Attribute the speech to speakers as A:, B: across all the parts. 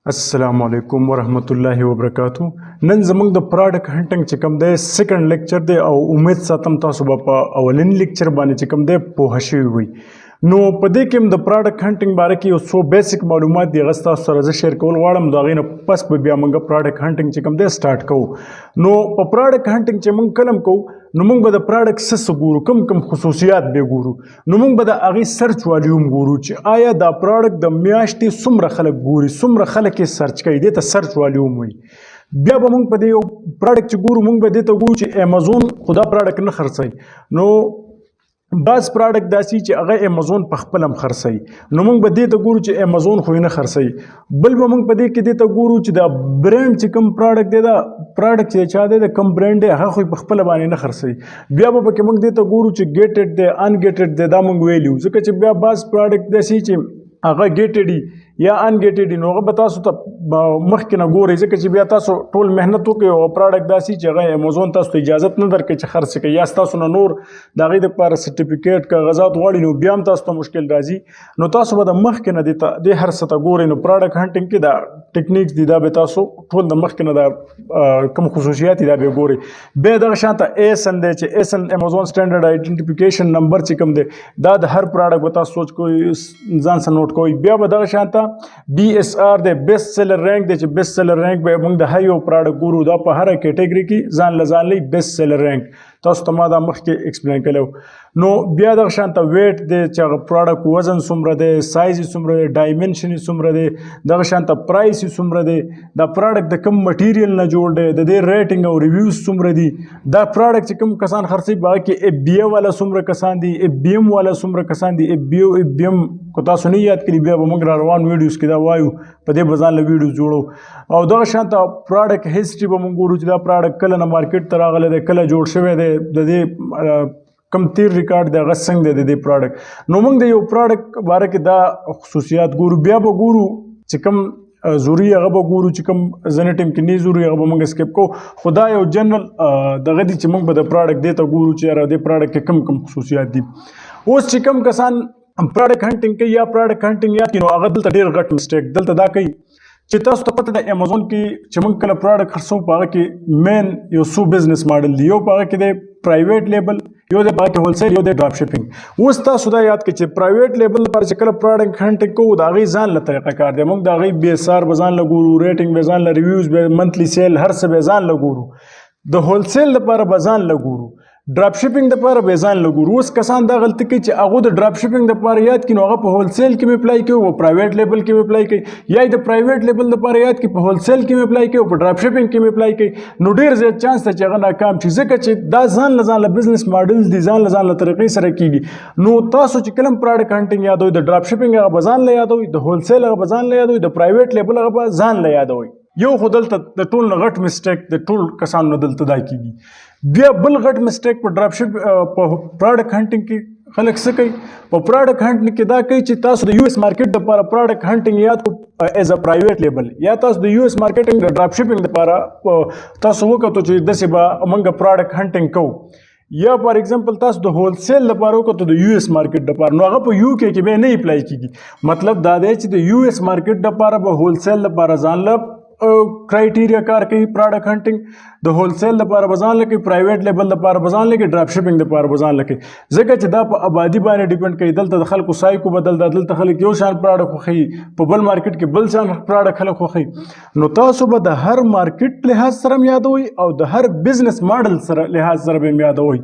A: السلام علیکم ورحمت الله وبرکاتو. نن زموږ د پراډکټ هنټینګ چې کوم دی سیکنډ لیکچر دی او امید ساتم تاسو به په اولین لیکچر باندې چې کوم دی پوه شوي وي. نو په دې کې هم د پراډکټ هنټینګ باره کې یو څو بیسیک معلومات دي هغه ستاسو سره زه شیر کول غواړم. د هغې نه پس به بیا موږ پراډکټ هنټینګ چې کوم دی سټارټ کوو. نو په پراډکټ هنټینګ چې موږ کلم کوو نو موږ به د پراډکټ څه ګورو، کوم خصوصیات به ګورو. نو موږ به د هغې سرچ والیوم ګورو چې آیا دا پراډکټ د میاشتې څومره خلک ګوري، څومره خلک یې سرچ کوي، دې ته سرچ والیوم وایي. بیا به موږ په دې یو پراډکټ چې ګورو موږ به دې ته ګورو چې امیزون خو دا پراډکټ نه خرڅوي. نو بعض پراډکټ داسې چې هغه امیزون په خپل هم خرڅوي، نو موږ به دې ته ګورو چې امیزون خو یې نه خرڅوي. بل به موږ په دې کې دې ته ګورو چې دا برانډ چې کوم پراډکټ دی، دا پراډکټ چې چا دی د کوم برانډ دی هغه خو په خپل باندې نه خرڅوي. بیا به پکې موږ دې ته ګورو چې ګیټډ دی ان ګیټډ دی، دا موږ ویلو ځکه چې بیا بعض پراډکټ داسې چې هغه ګیټډ یا ان ګیټډ نو هغه به تاسو ته مخکې نه ګورئ ځکه چې بیا تاسو ټول محنت وکړئ او پراډکټ داسې چې هغه امیزون تاسو ته اجازت نه درکوي چې خرڅ کړئ یا ستاسو نه نور د هغې دپاره سرټیفیکیټ کاغذات غواړي نو بیا هم تاسو ته مشکل راځي. نو تاسو به د مخکې نه دې هر څه ته ګورئ. نو پراډکټ هنټینګ کې دا ټیکنیکس دي دا به تاسو ټول د مخکې نه دا کوم خصوصیات دي دا به ګورئ. بیا دغه شانته ایسن دی چې ایسن امیزون سټینډرډ آئیډنټیفیکیشن نمبر چې کوم دی دا د هر پراډکټ به تاسو سوچ کوئ ځان سره نوٹ کوئ. بیا به دغه شانته بی اس آر دی بیسٹ سیلر رینک دی چې بیسٹ سیلر رینک به موږ د هر یو پراډکټ ګورو دا په هره کیټګري کې ځان له ځان لې بیسٹ سیلر رینک تاسو ته ما دا مخکې ایکسپلین کړی. نو بیا دغه شانته ویټ دی چې هغه پراډکټ وزن څومره دی، سایز یې څومره دی، ډایمنشن یې څومره دی، دغه شانته پرایس یې څومره دی، دا پراډکټ د کوم مټیریل نه جوړ دی، د دې ریټینګ او ریویوز څومره دي، دا پراډکټ چې کوم کسان خرڅوي په هغه کې اف بی اے والا څومره کسان دي، اف بی ایم والا څومره کسان دي. اف بی او اف بی ایم کو تاسو نه یاد کړي بیا به موږ را روان ویډیوز کې دا وایو په دې به ځان له ویډیوز جوړو. او دغه شانته پراډکټ هسټري به موږ ګورو چې دا پراډکټ کله نه مارکیټ ته راغلی دی، کله جوړ شوی دی، د دې کم تیر ریکارډ دی هغه څنګه دی د دې پراډکټ. نو موږ د یو پراډکټ باره کې دا خصوصیات ګورو. بیا به ګورو چې کوم ضروري هغه به ګورو چې کوم ځینې ټایم کې نه ضروري هغه به موږ سکیپ کوو. خو دا یو جنرل دغه دی چې موږ به د پراډکټ دې ته ګورو چې یاره دې پراډکټ کې کوم خصوصیات دي. اوس چې کوم کسان پراډکټ هنټینګ کوي یا پراډکټ هنټینګ یاد کړي نو هغه دلته ډېر غټ مسټیک دلته دا کوي چې تاسو ته پته ده امیزون کې چې موږ کله پراډکټ خرڅوو په هغه کې مین یو څو بزنس ماډل دي. یو په هغه کې دی پرایویټ لیبل، یو دی په هغه کې هولسیل، یو دی ډراپ شپینګ. اوس تاسو دا یاد کړئ چې پرایویټ لیبل لپاره چې کله پراډکټ هنټینګ کوو د هغې ځان له طریقه کار دی. موږ د هغې بی اس آر به ځان له ګورو، ریټینګ به ځان له، ریویوز به، منتلی سیل هر څه به ځان له ګورو. د هولسیل لپاره به ځان له ګورو، ډراپ شپینګ دپاره به ځان له ګورو. اوس کسان دا غلطي کوي چې هغه د ډراپ شپینګ دپاره یاد کړي نو هغه په هولسیل کې مې اپلای کوي او پرایویټ لیبل کې مې اپلای کوي، یا د پرایویټ لیبل دپاره یاد کړي په هولسیل کې مې اپلای کوي او په ډراپ شپینګ کې مې اپلای کوي. نو ډېر زیات چانس دی چې هغه ناکام شي ځکه چې دا ځان له ځان له بزنس ماډلز دي، ځان له ځان له طریقې سره کېږي. نو تاسو چې کله پراډکټ هنټینګ یادوئ د ډراپ شپینګ هغه به ځان له یادوئ، د هولسیل هغه به ځان له یادوئ، د پرایویټ لیبل هغه به ځان له یادوئ. یو خو دلته د ټول نه غټ مسټیک د ټول کسانو نه دلته دا کېږي. بیا بل غټ مسټیک په ډراپ شپ په پراډکټ هنټینګ کې خلک څه کوي؟ په پراډکټ هنټینګ کې دا کوي چې تاسو د یو اس مارکیټ دپاره پراډکټ هنټینګ یاد کړو ایز ا پرایویټ لیبل، یا تاسو د یو اس مارکیټینګ د ډراپ شپینګ دپاره تاسو وکړو چې داسې به موږ پراډکټ هنټینګ کوو. یا فار ایگزامپل تاسو د هولسیل لپاره وکړو د یو اس مارکیټ دپاره نو هغه په یو کې به نه اپلای کېږي. مطلب دا دی چې د یو اس مارکیټ دپاره به هولسیل لپاره ځان له کرایټیریا کار کوي پراډکټ هنټینګ، د هولسیل لپاره به ځان لکوي، پرایویټ لیبل لپاره به ځان لکوي، ډراپ شپینګ لپاره به ځان لکوي. ځکه چې دا په آبادي باندې ډیپینډ کوي. دلته د خلکو سایکو بدل ده، دلته خلک یو شان پراډکټ خوښوي، په بل مارکیټ کې بل شان پراډکټ خلک خوښوي. نو تاسو به د هر مارکیټ لحاظ سره هم یادوئ او د هر بزنس ماډل سره لحاظ سره به هم یادوئ.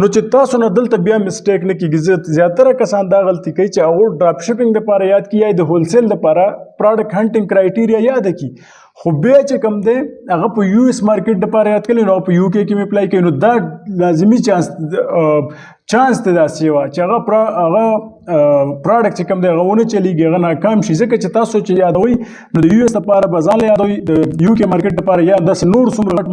A: نو چې تاسو نه دلته بیا مسټیک نه کېږي. زیاتره کسان دا غلطي کوي چې هغه ډراپ شپینګ لپاره یاد کړي یا د هولسیل لپاره پراډکټ هنټینګ کرایټیریا یاد کړي، خو بیا چې کوم دی هغه په یو اس مارکیټ دپاره یاد کړي نو په یو کې کې مې اپلای کوي. نو دا لازمي چانس دی داسې وه چې هغه پراډکټ چې کوم دی هغه ونه چلیږي، هغه ناکام شي. ځکه چې تاسو چې یادوئ نو د یو اس لپاره به ځان له یادوئ، د یو کې مارکیټ دپاره یا داسې نور څومره غټ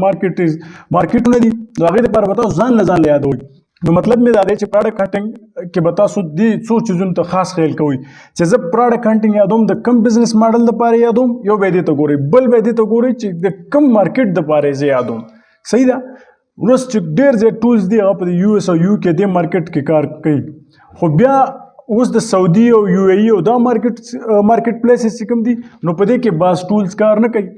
A: مارکیټونه دي د هغې دپاره به تاسو ځان له یادوئ. نو مطلب مې دا دی چې پراډکټ هنټینګ کې به تاسو دې څو چیزونو ته خاص خیال کوئ چې زه پراډکټ هنټینګ یادوم د کم بزنس ماډل دپاره یادوم، یو به دې ته ګورئ، بل به دې ته ګورئ چې د کم مارکیټ دپاره زه یادوم. صحیح ده؟ اوس چې ډېر زیات ټولز دي هغه په یو اس او یو کې دې مارکیټ کې کار کوي. خو بیا اوس د سعودي او یو ای او دا مارکیټ پلیسز چې کوم دي نو په دې کې باز ټولز کار نه کوي.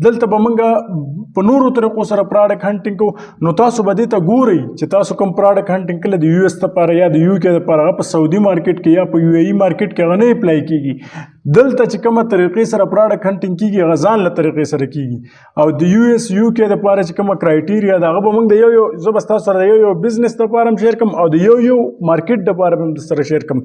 A: دلته به موږ په نورو طریقو سره پراډکټ هنټینګ کوو. نو تاسو به دې ته ګورئ چې تاسو کوم پراډکټ هنټینګ کله د یو اس لپاره یا د یو کې لپاره هغه په سعودي مارکیټ کې یا په یو ای مارکیټ کې هغه نه اپلای کیږي. دلته چې کومه طریقې سره پراډکټ هنټینګ کیږي هغه ځان له طریقې سره کیږي. او د یو اس یو کې لپاره چې کومه کرایټیریا ده هغه به موږ د یو زه به تاسو سره یو بزنس لپاره هم شیر کوم او د یو مارکیټ لپاره هم سره شیر کوم.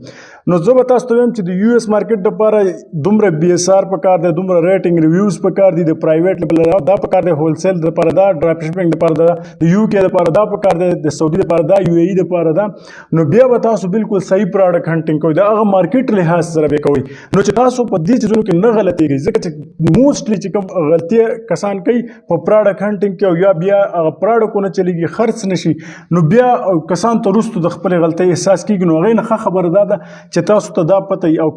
A: نو زه به تاسو ته وایم چې د یو اس مارکیټ لپاره دومره بي اس آر پکار دی، دومره ریټینګ ریویوز پکار دي، د پرایویټ لیبل دا پکار دی، هول سیل لپاره دا، ډراپ شپینګ لپاره دا، د یو کې لپاره دا پکار دی، د سعودي لپاره دا، یو ای لپاره دا. نو بیا به تاسو بالکل صحیح پراډکټ هنټینګ کوئ، د هغه مارکیټ لحاظ سره به کوئ. نو چې تاسو په دې چیزونو کې نه غلطیږئ، ځکه چې موسټلی چې کوم غلطي کسان کوي په پراډکټ هنټینګ کې او یا بیا هغه پراډکټونه چلیږي خرڅ نشي، نو بیا کسان ته وروسته د خپلې غلطۍ احساس کېږي. نو هغې نه ښه خبره دا ده چې تاسو ته دا پته وي. او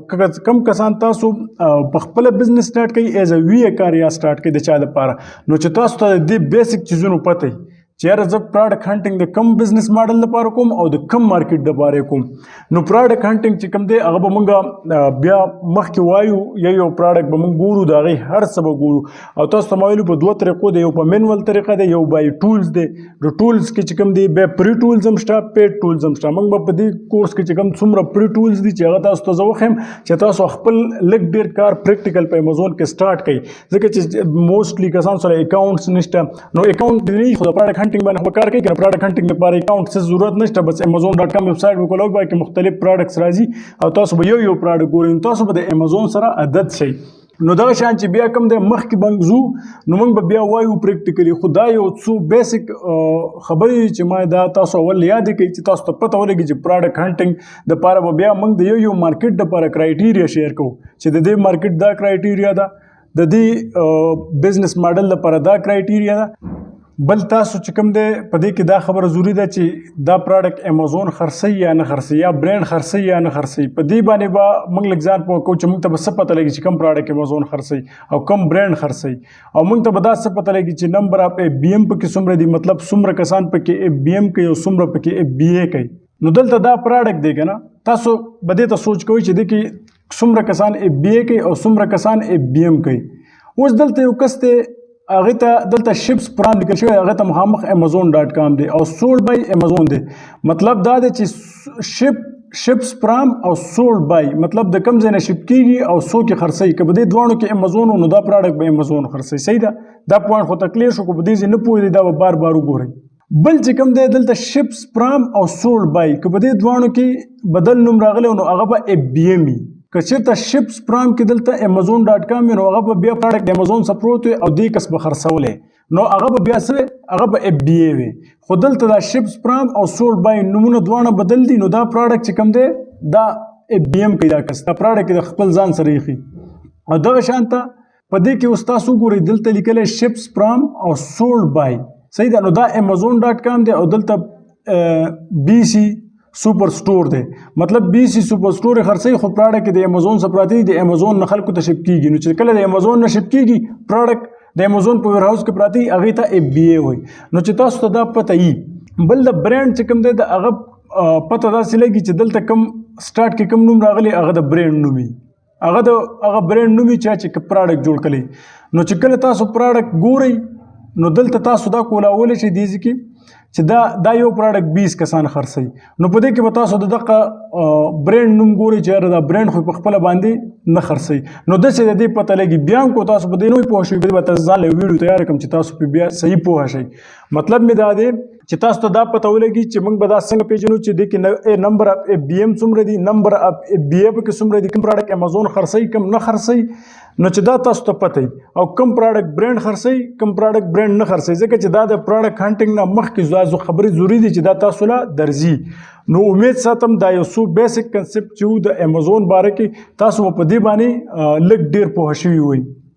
A: کم کسان تاسو په خپله بزنس سټارټ کوي ایز ا وی کار یا سټارټ کوي د چا لپاره، نو چې تاسو ته د دې بیسک چیزونو پته وي چې یاره زه پراډکټ هنټینګ د کم بزنس ماډل لپاره کوم او د کم مارکیټ لپاره کوم. نو پراډکټ هنټینګ چې کوم دی هغه به موږ بیا مخکې وایو، یو پراډکټ به موږ ګورو، د هغې هر څه به ګورو. او تاسو ته ما ویلو په دوه طریقو دی، یو په مینول طریقه دی، یو بای ټولز دی. د ټولز کې چې کوم دی بیا پری ټولز هم شته، پیډ ټولز هم شته. موږ به په دې کورس کې چې کوم څومره پری ټولز دي چې هغه تاسو ته زه وښیم چې تاسو خپل لږ ډېر کار پریکټیکل په امازون کې سټارټ کړئ. ځکه چې موسټلی کسان سره اکاونټس نشته، نو اکاونټ دی خو د پراډکټ هنټینګ باندې خو کار کوي. پراډکټ هنټینګ لپاره اکاونټ څه ضرورت نشته، بس amazon.com ویب سایټ وکولو کې مختلف پراډکټس راځي او تاسو به یو پراډکټ ګورئ، تاسو به د امازون سره عادت شئ. نو دغه شان چې بیا کوم د مخکې بنګ زو نو موږ به بیا وایو پریکټیکلی. خو دا یو څو بیسک خبرې چې ما دا تاسو اول یاد کړئ چې تاسو ته پته ولګي چې پراډکټ هنټینګ دپاره به بیا موږ د یو مارکیټ دپاره کرایټیریا شیر کوو چې د دې مارکیټ دا کرایټیریا ده، د دې بزنس ماډل لپاره دا کرایټیریا ده. بل تاسو چې کوم دی په دې کې دا خبره ضروري ده چې دا پراډکټ امازون خرڅوي یا نه خرڅوي، یا برانډ خرڅوي یا نه خرڅوي. په دې باندې به موږ لږ ځان پوه کوو چې موږ ته به څه پته لګي چې کوم پراډکټ امازون خرڅوي او کوم برانډ خرڅوي. او موږ ته به دا څه پته لګي چې نمبر اف اف بی ایم پکې څومره دي، مطلب څومره کسان پکې اف بی ایم کوي او څومره پکې اف بی اے کوي. نو دلته دا پراډکټ دی که نه، تاسو به دې ته سوچ کوئ چې دې کې څومره کسان اف بی اے کوي او څومره کسان اف بی ایم کوي. اوس دلته یو کس دی هغه ته دلته شپس پرام لیکل شوی، هغه ته مخامخ amazon.com دی او سولډ بای امازون دی. مطلب دا دی چې شپس پرام او سولډ بای مطلب د کم ځای نه شپ کیږي او څوک یې خرڅوي. که په دې دواړو کې امازون نو دا پراډکټ به امازون خرڅوي. صحیح ده، دا پوینټ خو ته کلیر شو. که په دې ځای نه پوهېدئ دا به بار بار وګورئ. بل چې کوم دی دلته شپس پرام او سولډ بای، که په دې دواړو کې بدل نوم راغلی نو هغه به اف بی ایم وي. که چېرته شپس پرام کې دلته amazon.com وي نو هغه به بیا پراډکټ د امازون څخه پروت وي او دې کس به خرڅولی نو هغه به بیا څه هغه به اف بی اے وي. خو دلته دا شپس پرام او سولډ بای نومونه دواړه بدل دي، نو دا پراډکټ چې کوم دی دا اف بی ایم کوي. دا کس دا پراډکټ د خپل ځان سره ایښي. او دغه شان ته په دې کې اوس تاسو وګورئ دلته لیکلی شپس پرام او سولډ بای. صحیح ده، نو دا amazon.com دی او دلته بی سی سپر سٹور دی. مطلب بی سی سپر سٹور خرڅوي خو پراډکټ د امازون څخه پراته دي، د امازون نه خلکو ته شپ کیږي. نو چې کله د امازون نه شپ کیږي پراډکټ د امازون په ویرهاوس کې پراته دي هغې ته اف بی اے وایي. نو چې تاسو ته دا پته وي. بل د برانډ چې کوم دی د هغه پته داسې لګي چې دلته کوم سټارټ کې کوم نوم راغلی هغه د برانډ نوم وي، هغه برانډ نوم وي چې پراډکټ جوړ کړی. نو چې کله تاسو پراډکټ ګورئ نو دلته تاسو دا کولاولی شئ دې ځای کې چې دا یو پراډکټ 20 کسان خرڅوي. نو په دې کې به تاسو د دغه برانډ نوم ګورئ چې یاره دا برانډ خو په خپله باندې نه خرڅوي. نو داسې د دې پته لګي. بیا هم کو تاسو په دې نه پوه شئ، به تاسو ځان له ویډیو تیار کړم چې تاسو په بیا صحیح پوه شئ. مطلب مې دا دی چې تاسو ته دا پته ولګي چې موږ به دا څنګه پیژنو چې دې کې نمبر اف اف بی ایم څومره دي، نمبر اف اف بی اے پکې څومره دي، کوم پراډکټ امازون خرڅوي کوم نه خرڅوي. نو چې دا تاسو ته پته وي او کوم پراډکټ برانډ خرڅوي کوم پراډکټ برانډ نه خرڅوي. ځکه چې دا د پراډکټ هنټینګ نه مخکې دا خبرې ضروري دي چې دا تاسو له درځي. نو امید ساتم دا یو څو بیسک کنسپټ چې د امازون باره کې تاسو په دې باندې لږ ډېر پوه شوي وئ.